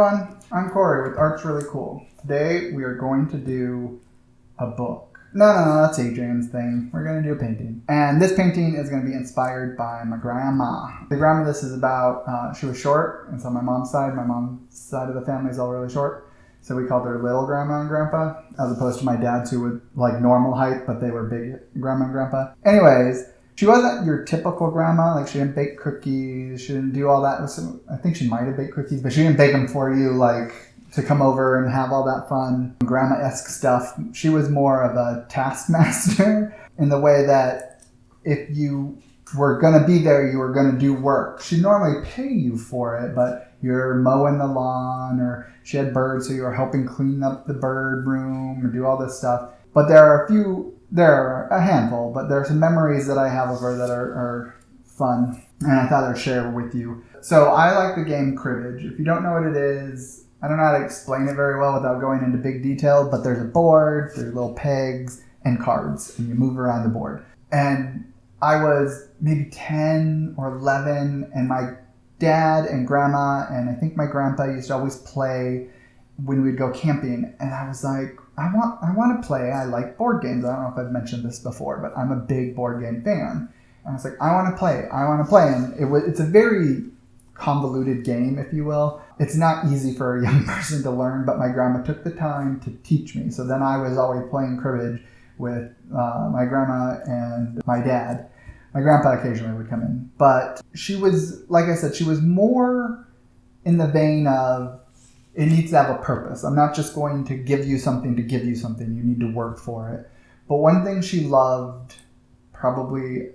everyone, I'm Corey with Art's Really Cool. Today we are going to do a book. No, that's Adrian's thing. We're going to do a painting. And this painting is going to be inspired by my grandma. The grandma this is about, she was short, and so my mom's side of the family is all really short. So we called her Little Grandma and Grandpa, as opposed to my dad's who would like normal height, but they were big Grandma and Grandpa. Anyways, she wasn't your typical grandma. Like, she didn't bake cookies. She didn't do all that. I think she might have baked cookies, but she didn't bake them for you, like, to come over and have all that fun grandma-esque stuff. She was more of a taskmaster in the way that if you were going to be there, you were going to do work. She'd normally pay you for it, but you're mowing the lawn, or she had birds, so you were helping clean up the bird room and do all this stuff. But there are a handful, but there are some memories that I have of her that are fun, and I thought I'd share with you. So I like the game cribbage. If you don't know what it is, I don't know how to explain it very well without going into big detail, but there's a board, there's little pegs, and cards, and you move around the board. And I was maybe 10 or 11, and my dad and grandma, and I think my grandpa used to always play when we'd go camping, and I was like, I want to play. I like board games. I don't know if I've mentioned this before, but I'm a big board game fan. And I was like, I want to play. And it's a very convoluted game, if you will. It's not easy for a young person to learn, but my grandma took the time to teach me. So then I was always playing cribbage with my grandma and my dad. My grandpa occasionally would come in. But she was, like I said, she was more in the vein of, it needs to have a purpose. I'm not just going to give you something to give you something. You need to work for it. But one thing she loved, probably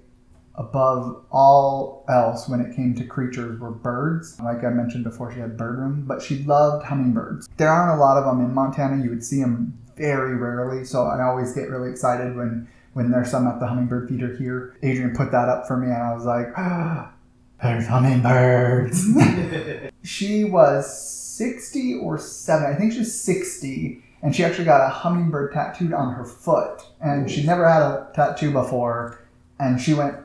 above all else when it came to creatures, were birds. Like I mentioned before, she had bird room, but she loved hummingbirds. There aren't a lot of them in Montana. You would see them very rarely, so I always get really excited when there's some at the hummingbird feeder here. Adrian put that up for me, and I was like, there's hummingbirds. She was 60 or 70, I think she was 60, and she actually got a hummingbird tattooed on her foot, and she never had a tattoo before, and she went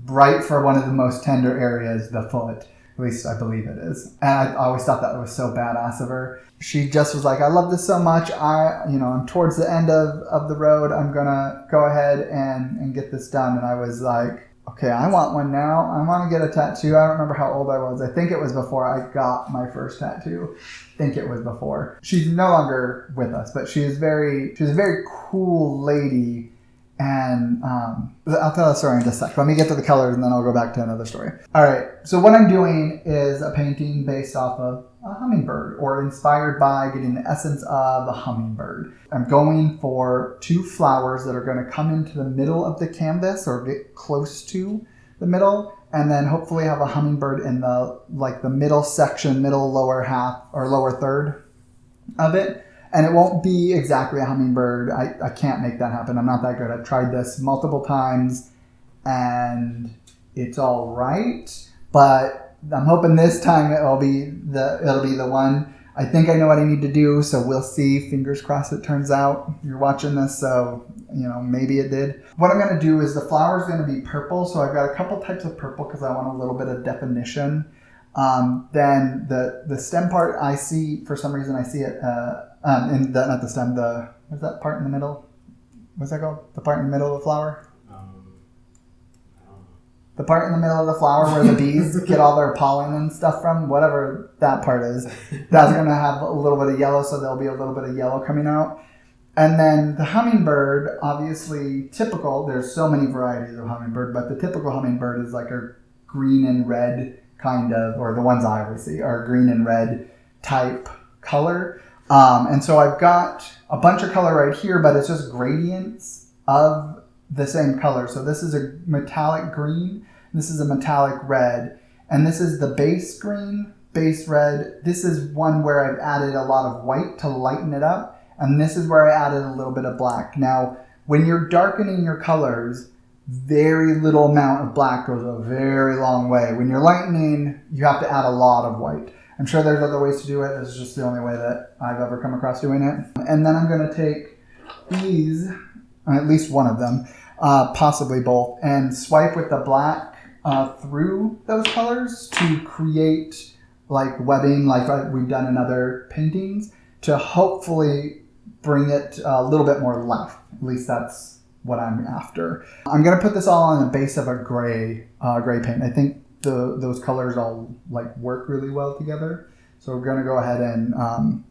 right for one of the most tender areas, the foot. At least I believe it is. And I always thought that was so badass of her. She just was like, I love this so much. I'm towards the end of the road. I'm gonna go ahead and get this done. And I was like, okay, I want one now. I want to get a tattoo. I don't remember how old I was. I think it was before I got my first tattoo. I think it was before. She's no longer with us, but she was a very cool lady. And I'll tell a story in just a sec. Let me get to the colors, and then I'll go back to another story. All right. So what I'm doing is a painting based off of a hummingbird, or inspired by getting the essence of a hummingbird. I'm going for two flowers that are going to come into the middle of the canvas, or get close to the middle, and then hopefully have a hummingbird in the middle section, middle lower half or lower third of it. And it won't be exactly a hummingbird. I can't make that happen. I'm not that good. I've tried this multiple times, and it's all right. But I'm hoping this time it'll be the one. I think I know what I need to do, so we'll see. Fingers crossed it turns out. You're watching this, so maybe it did. What I'm going to do is the flower is going to be purple, so I've got a couple types of purple because I want a little bit of definition. Then the stem part, I see, for some reason I see it not the stem, what's that part in the middle? What's that called? The part in the middle of the flower? The part in the middle of the flower where the bees get all their pollen and stuff from, whatever that part is, that's going to have a little bit of yellow, so there'll be a little bit of yellow coming out. And then the hummingbird, obviously typical, there's so many varieties of hummingbird, but the typical hummingbird is like a green and red kind of, or the ones I always see are green and red type color. And so I've got a bunch of color right here, but it's just gradients of the same color. So this is a metallic green, this is a metallic red, and this is the base green, base red. This is one where I've added a lot of white to lighten it up, and this is where I added a little bit of black. Now, when you're darkening your colors, very little amount of black goes a very long way. When you're lightening, you have to add a lot of white. I'm sure there's other ways to do it. This is just the only way that I've ever come across doing it. And then I'm going to take these, at least one of them, possibly both, and swipe with the black through those colors to create like webbing like we've done in other paintings to hopefully bring it a little bit more life. At least that's what I'm after. I'm going to put this all on the base of a gray paint. I think those colors all like work really well together. So we're going to go ahead and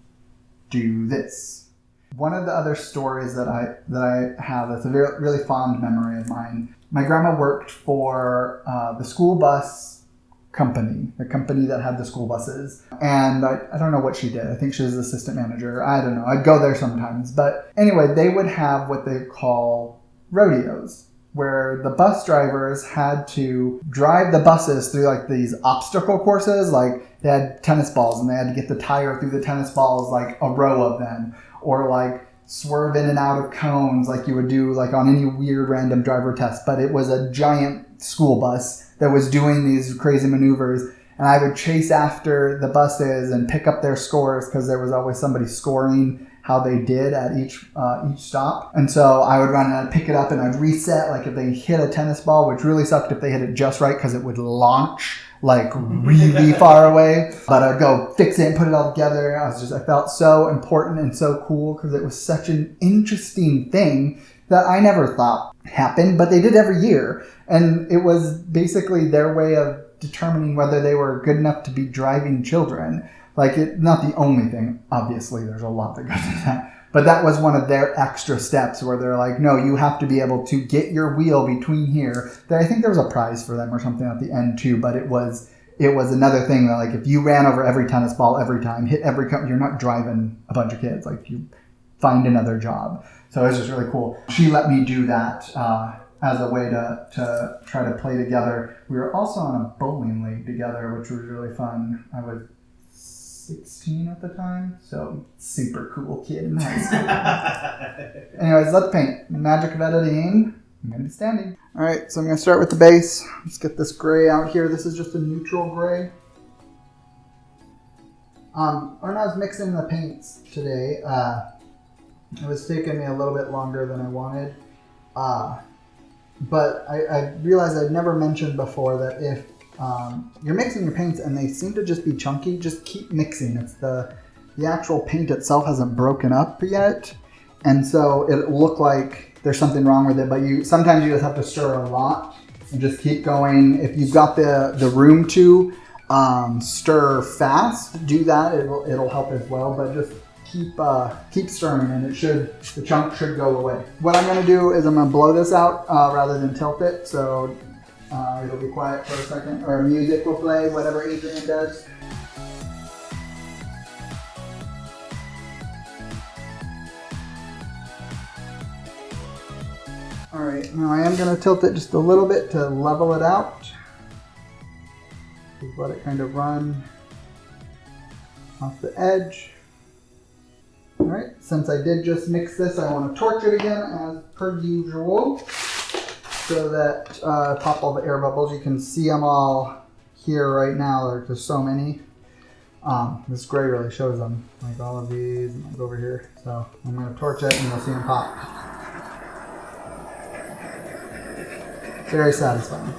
do this. One of the other stories that I have that's a really fond memory of mine. My grandma worked for the school bus company, the company that had the school buses. And I don't know what she did. I think she was the assistant manager. I don't know. I'd go there sometimes. But anyway, they would have what they call rodeos, where the bus drivers had to drive the buses through like these obstacle courses. Like they had tennis balls and they had to get the tire through the tennis balls, like a row of them, or like swerve in and out of cones like you would do like on any weird random driver test. But it was a giant school bus that was doing these crazy maneuvers, and I would chase after the buses and pick up their scores because there was always somebody scoring how they did at each stop. And so I would run and I'd pick it up and I'd reset, like if they hit a tennis ball, which really sucked if they hit it just right because it would launch like really far away. But I'd go fix it and put it all together. I felt so important and so cool because it was such an interesting thing that I never thought happened, but they did every year. And it was basically their way of determining whether they were good enough to be driving children. Like, not the only thing, obviously, there's a lot that goes into that. But that was one of their extra steps where they're like, no, you have to be able to get your wheel between here. I think there was a prize for them or something at the end too, but it was another thing that, like, if you ran over every tennis ball every time, hit every you're not driving a bunch of kids. Like, you find another job. So it was just really cool. She let me do that as a way to try to play together. We were also on a bowling league together, which was really fun. I was 16 at the time, so super cool kid in high school. Anyways, let's paint. Magic of editing. I'm going to be standing. All right, so I'm going to start with the base. Let's get this gray out here. This is just a neutral gray. When I was mixing the paints today, it was taking me a little bit longer than I wanted. But I realized I'd never mentioned before that if you're mixing your paints and they seem to just be chunky, just keep mixing. It's the actual paint itself hasn't broken up yet. And so it looked like there's something wrong with it, but sometimes you just have to stir a lot and just keep going. If you've got the room to stir fast, do that. It'll help as well, but just keep stirring and the chunk should go away. What I'm going to do is I'm going to blow this out rather than tilt it, so it'll be quiet for a second, or music will play, whatever Adrian does. Alright, now I am going to tilt it just a little bit to level it out. Just let it kind of run off the edge. Alright, since I did just mix this, I want to torch it again as per usual so that pop all the air bubbles. You can see them all here right now. There's just so many. This gray really shows them, like all of these and like over here. So I'm going to torch it and you'll see them pop. Very satisfying.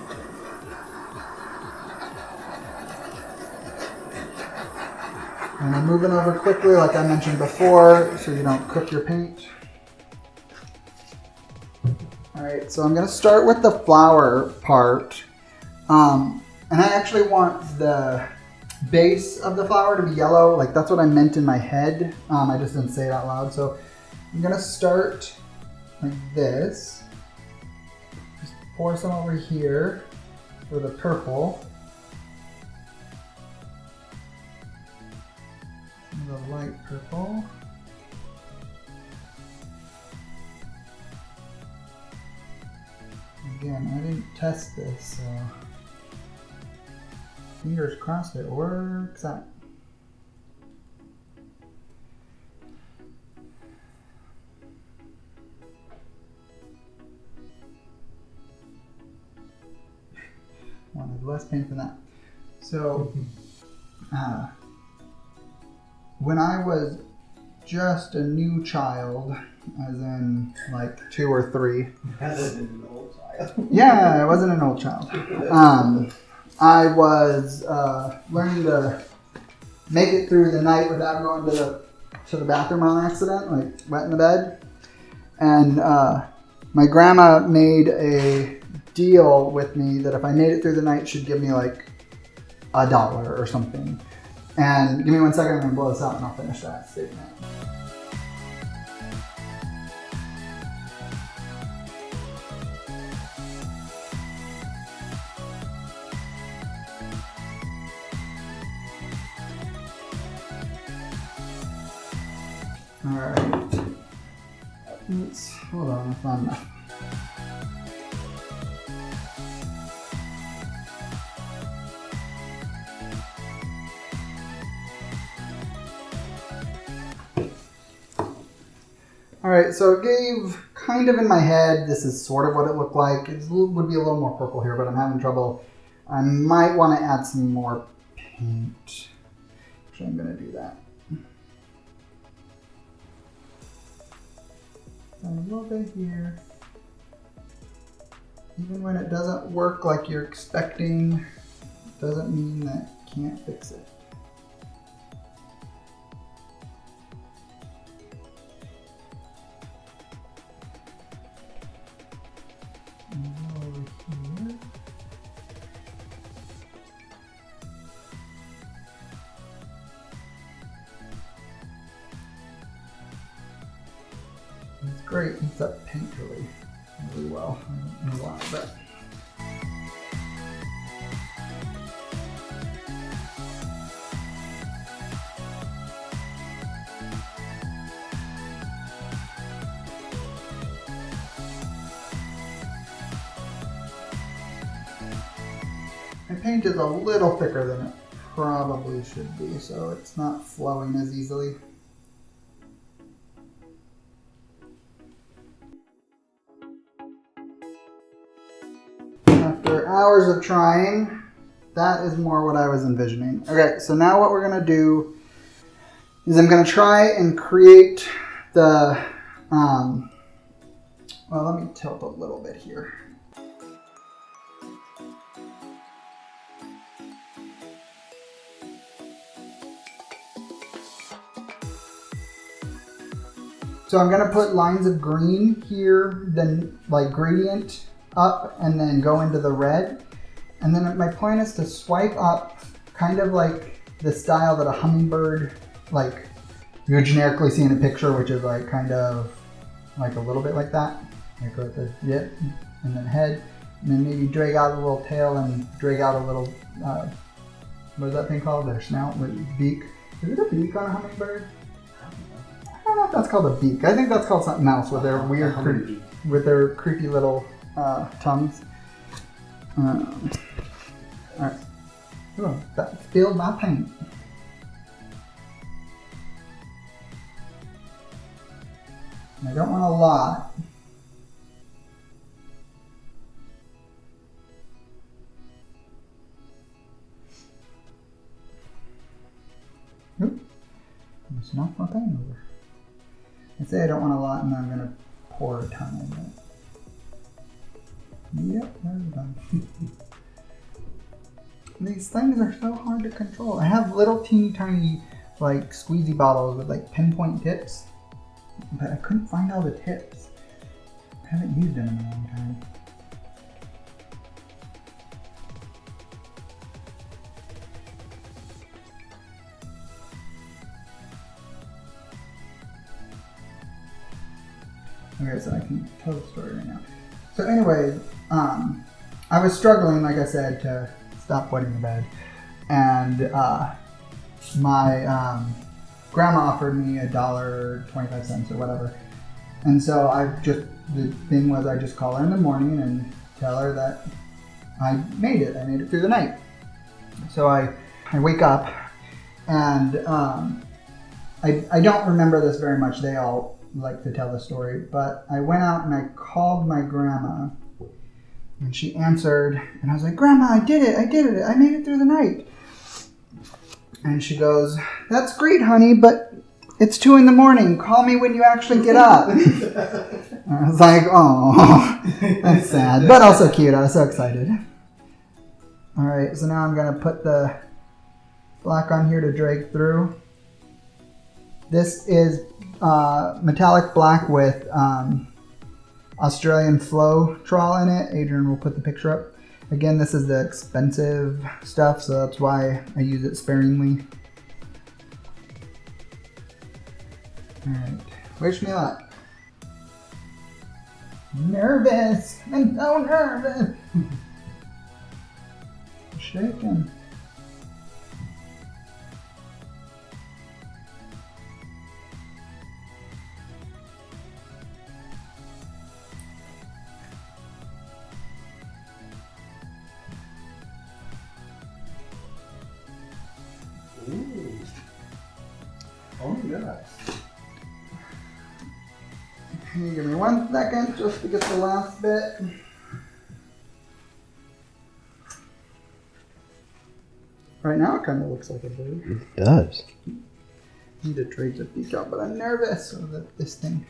And I'm moving over quickly, like I mentioned before, so you don't cook your paint. Alright, so I'm going to start with the flower part. And I actually want the base of the flower to be yellow. Like, that's what I meant in my head. I just didn't say it out loud. So I'm going to start like this. Just pour some over here for the purple. The light purple. Again, I didn't test this, so fingers crossed it works out. Wanted less paint than that. So, when I was just a new child, as in like 2 or 3. As in an old child. Yeah, I wasn't an old child. I was learning to make it through the night without going to the bathroom on accident, like wet in the bed. And my grandma made a deal with me that if I made it through the night, she'd give me like $1 or something. And give me 1 second, I'm gonna blow this out and I'll finish that statement. Alright. Hold on, I found that. Alright, so it gave kind of in my head, this is sort of what it looked like. It would be a little more purple here, but I'm having trouble. I might want to add some more paint. Actually, I'm going to do that. A little bit here. Even when it doesn't work like you're expecting, doesn't mean that you can't fix it. Over here. It's great. It's that paint really well. I don't know why, but. My paint is a little thicker than it probably should be, so it's not flowing as easily. After hours of trying, that is more what I was envisioning. Okay, so now what we're gonna do is I'm gonna try and create the, well, let me tilt a little bit here. So I'm gonna put lines of green here, then like gradient up and then go into the red. And then my plan is to swipe up kind of like the style that a hummingbird, like you would generically see in a picture, which is like kind of like a little bit like that. Like with the dip and then head. And then maybe drag out a little tail and drag out a little, what is that thing called? Their snout, beak. Is it a beak on a hummingbird? I don't know if that's called a beak. I think that's called something else with their weird, with their creepy little tongues. Alright. Oh, that spilled my paint. I don't want a lot. Oop. Just knocked my paint over. I say I don't want a lot, and then I'm going to pour a ton in it. Yep, there's done. These things are so hard to control. I have little teeny tiny like squeezy bottles with like pinpoint tips, but I couldn't find all the tips. I haven't used them in a long time. Okay, so I can tell the story right now. So anyway, I was struggling, like I said, to stop wetting the bed. And my grandma offered me $1.25 or whatever. And so the thing was I just call her in the morning and tell her that I made it. I made it through the night. So I wake up and I don't remember this very much. They all like to tell the story, but I went out and I called my grandma and she answered and I was like, "Grandma, I did it, I made it through the night." And she goes, "That's great, honey, but it's 2 a.m. Call me when you actually get up." I was like, "Oh, that's sad," but also cute. I was so excited. All right, so now I'm gonna put the black on here to drag through. This is metallic black with Australian flow trawl in it. Adrian will put the picture up. Again, this is the expensive stuff, so that's why I use it sparingly. Alright, wish me luck. Nervous! I'm so nervous! Shaking. Ooh. Oh my god. Can you give me 1 second just to get the last bit? Right now it kind of looks like a bird. It does. I need to trade the peak out, but I'm nervous of this thing.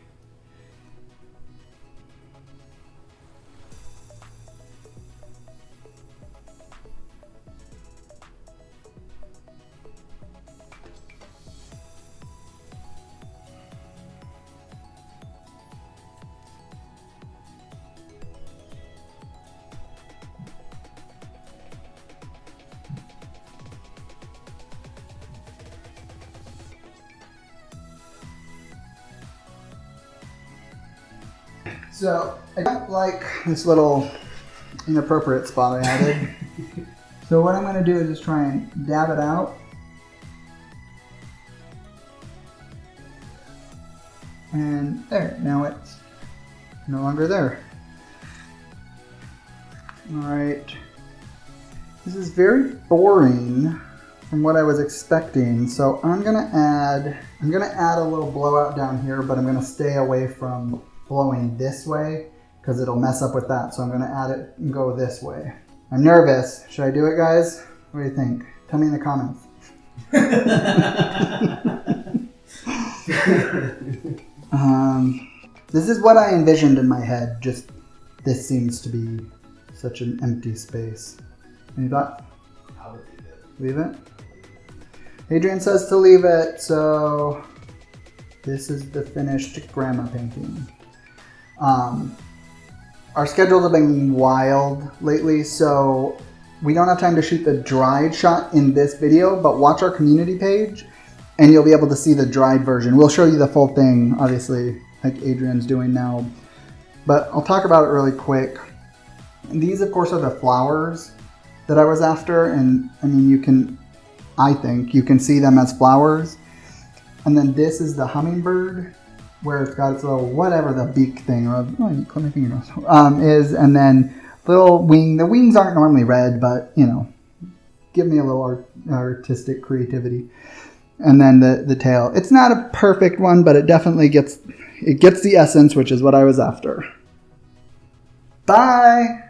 So I don't like this little inappropriate spot I added. So what I'm going to do is just try and dab it out. And there, now it's no longer there. Alright. This is very boring from what I was expecting. So I'm gonna add a little blowout down here, but I'm gonna stay away from blowing this way because it'll mess up with that. So I'm gonna add it and go this way. I'm nervous. Should I do it, guys? What do you think? Tell me in the comments. This is what I envisioned in my head. Just this seems to be such an empty space. Any thoughts? I would leave it. Leave it? Adrian says to leave it, so this is the finished grandma painting. Our schedules have been wild lately, so we don't have time to shoot the dried shot in this video, but watch our community page and you'll be able to see the dried version. We'll show you the full thing, obviously, like Adrian's doing now. But I'll talk about it really quick. And these, of course, are the flowers that I was after, and I mean, I think you can see them as flowers. And then this is the hummingbird, where it's got its little, whatever the beak thing, or you clip my fingernails, is, and then little wing. The wings aren't normally red, but, you know, give me a little artistic creativity. And then the tail. It's not a perfect one, but it definitely gets the essence, which is what I was after. Bye!